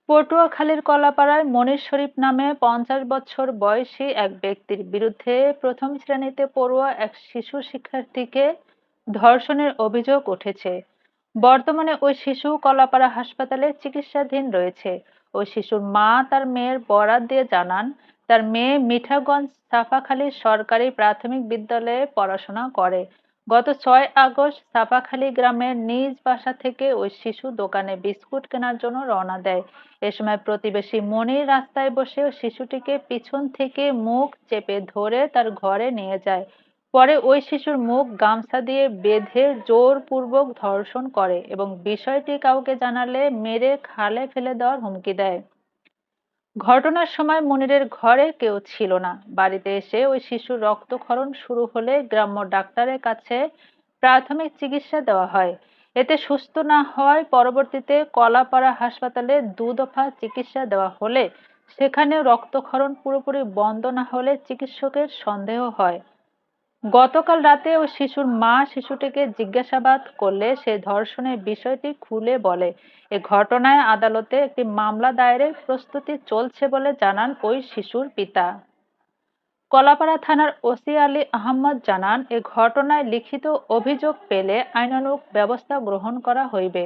পটুয়াখালীর কলাপাড়ায় মনির শরীফ নামে ৫০ বছর বয়সী এক ব্যক্তির বিরুদ্ধে প্রথম শ্রেণিতে পড়ুয়া এক শিশু শিক্ষার্থীকে ধর্ষণের অভিযোগ উঠেছে। বর্তমানে ওই শিশু কলাপাড়া হাসপাতালে চিকিৎসাধীন রয়েছে। ওই শিশুর মা তার মেয়ের বরাত দিয়ে জানান, তার মেয়ে মিঠাগঞ্জ সাফাখালী সরকারি প্রাথমিক বিদ্যালয়ে পড়াশোনা করে। গত ৬ আগস্ট সাফাখালী গ্রামের নিজ বাসা থেকে ওই শিশু দোকানে বিস্কুট কেনার জন্য রওনা দেয়। এ সময় প্রতিবেশী মনির রাস্তায় বসে শিশুটিকে পিছন থেকে মুখ চেপে ধরে তার ঘরে নিয়ে যায়। পরে ওই শিশুর মুখ গামছা দিয়ে বেঁধে জোরপূর্বক ধর্ষণ করে এবং বিষয়টি কাউকে জানালে মেরে খালে ফেলে দেওয়ার হুমকি দেয়। ঘটনার সময় মনিরের ঘরে কেউ ছিল না। বাড়িতে এসে ওই শিশুর রক্তক্ষরণ শুরু হলে গ্রাম্য ডাক্তারের কাছে প্রাথমিক চিকিৎসা দেওয়া হয়। এতে সুস্থ না হওয়ায় পরবর্তীতে কলাপাড়া হাসপাতালে ২ দফা চিকিৎসা দেওয়া হলে সেখানেও রক্তক্ষরণ পুরোপুরি বন্ধ না হলে চিকিৎসকের সন্দেহ হয়। গতকাল রাতে ওই শিশুর মা শিশুটিকে জিজ্ঞাসাবাদ করলে সে ধর্ষণের বিষয়টি খুলে বলে। এ ঘটনায় আদালতে একটি মামলা দায়েরের প্রস্তুতি চলছে বলে জানান ওই শিশুর পিতা। কলাপাড়া থানার ওসি আলী আহমদ জানান, এ ঘটনায় লিখিত অভিযোগ পেলে আইনানুগ ব্যবস্থা গ্রহণ করা হইবে।